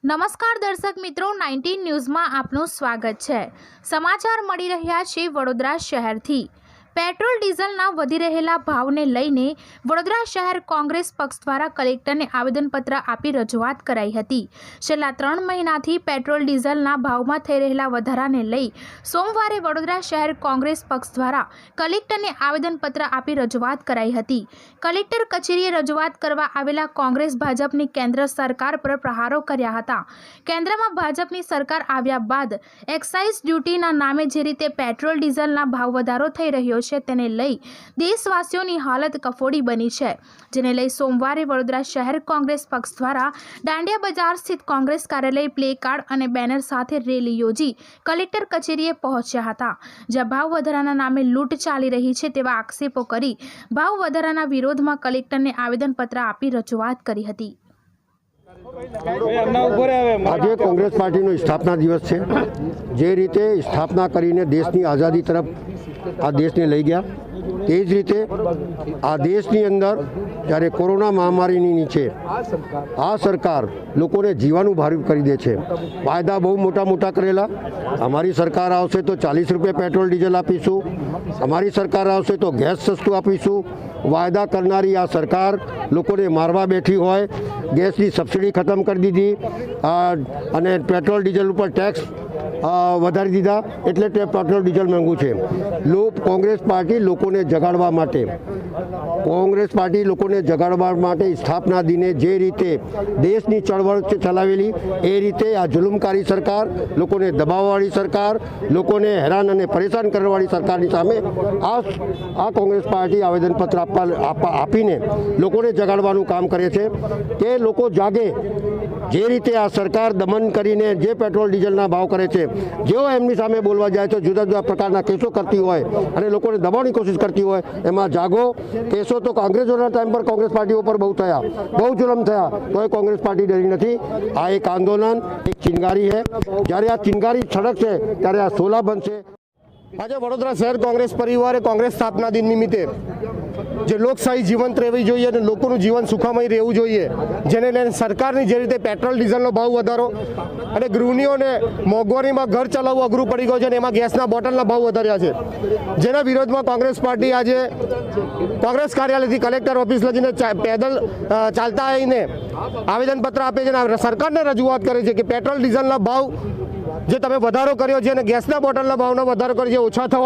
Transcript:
નમસ્કાર દર્શક મિત્રો, 19 ન્યૂઝમાં આપનું સ્વાગત છે। સમાચાર મળી રહ્યા છે વડોદરા શહેરથી। પેટ્રોલ ડીઝલના વધી રહેલા ભાવને લઈને વડોદરા શહેર કોંગ્રેસ પક્ષ દ્વારા કલેક્ટરને આવેદનપત્ર આપી રજૂઆત કરાઈ હતી। છેલ્લા 3 મહિનાથી પેટ્રોલ ડીઝલના ભાવમાં થઈ રહેલા વધારાને લઈ સોમવારે વડોદરા શહેર કોંગ્રેસ પક્ષ દ્વારા કલેક્ટરને આવેદનપત્ર આપી રજૂઆત કરાઈ હતી। કલેક્ટર કચેરીએ રજૂઆત કરવા આવેલા કોંગ્રેસ ભાજપની કેન્દ્ર સરકાર પર પ્રહારો કર્યા હતા। કેન્દ્રમાં ભાજપની સરકાર આવ્યા બાદ એક્સાઇઝ ડ્યુટીના નામે જે રીતે પેટ્રોલ ડીઝલના ભાવ વધારો થઈ રહ્યો છે તેને લઈ દેશવાસીઓની હાલત કફોડી બની છે, જેને લઈ સોમવારે વડોદરા શહેર કોંગ્રેસ પક્ષ દ્વારા દાંડિયા બજાર સ્થિત કોંગ્રેસ કાર્યાલય પ્લે કાર્ડ અને બેનર સાથે રેલી યોજી કલેક્ટર કચેરીએ પહોંચ્યા હતા, જ્યાં ભાવ વધારાના નામે લૂંટ ચાલી રહી છે તેવા આક્ષેપો કરી ભાવ વધારાના વિરોધમાં કલેક્ટરને આવેદનપત્ર આપી રજૂઆત કરી હતી। આજે કોંગ્રેસ પાર્ટીનો સ્થાપના દિવસ છે। જે રીતે સ્થાપના કરીને દેશની આઝાદી તરફ આ દેશને લઈ ગયા, તે જ રીતે આ દેશની અંદર જ્યારે કોરોના મહામારીની નીચે આ સરકાર લોકોને જીવાનું ભારે કરી દે છે। વાયદા બહુ મોટા મોટા કરેલા, અમારી સરકાર આવશે તો 40 રૂપિયા પેટ્રોલ ડીઝલ આપીશું, અમારી સરકાર આવશે તો ગેસ સસ્તું આપીશું। વાયદા કરનારી આ સરકાર લોકોને મારવા બેઠી હોય, ગેસની સબસિડી ખતમ કરી દીધી અને પેટ્રોલ ડીઝલ ઉપર ટેક્સ વધારી દીધા, એટલે તે પેટ્રોલ ડીઝલ મોંઘું છે। કોંગ્રેસ પાર્ટી લોકોને જગાડવા માટે સ્થાપના દિને જે રીતે દેશની ચળવળ ચલાવેલી, એ રીતે આ જુલુમકારી સરકાર, લોકોને દબાવવાવાળી સરકાર, લોકોને હેરાન અને પરેશાન કરવાવાળી સરકારની સામે આ કોંગ્રેસ પાર્ટી આવેદનપત્ર આપીને લોકોને જગાડવાનું કામ કરે છે કે લોકો જાગે। જે રીતે આ સરકાર દમન કરીને જે પેટ્રોલ ડીઝલના ભાવ કરે છે, જેઓ એમની સામે બોલવા જાય તો જુદા જુદા પ્રકારના કેસો કરતી હોય અને લોકોને દબાવવાની કોશિશ કરતી હોય, એમાં જાગો। કેસો તો કોંગ્રેસોના ટાઈમ પર કોંગ્રેસ પાર્ટી ઉપર બહુ થયા, બહુ જુલમ થયા, તોય કોંગ્રેસ પાર્ટી ડરી નથી। આ એક આંદોલન, એક ચિનગારી છે। જ્યારે આ ચિનગારી છડકશે ત્યારે આ સોલા બનશે। આજે વડોદરા શહેર કોંગ્રેસ પરિવારે કોંગ્રેસ સ્થાપના દિન નિમિત્તે જે લોકશાહી જીવંત રહેવી જોઈએ અને લોકોનું જીવન સુખામય રહેવું જોઈએ, જેને લઈને સરકારની જે રીતે પેટ્રોલ ડીઝલનો ભાવ વધારો અને ગૃહિણીઓને મોંઘવારીમાં ઘર ચલાવવું અઘરું પડી ગયું છે અને એમાં ગેસના બોટલના ભાવ વધાર્યા છે, જેના વિરોધમાં કોંગ્રેસ પાર્ટી આજે કોંગ્રેસ કાર્યાલયથી કલેક્ટર ઓફિસ લગીને પેદલ ચાલતા આવીને આવેદનપત્ર આપે છે અને સરકારને રજૂઆત કરે છે કે પેટ્રોલ ડીઝલના ભાવ જે તમે વધારો કર્યો છે અને ગેસના બોટલના ભાવનો વધારો કર્યો છે ઓછા થવા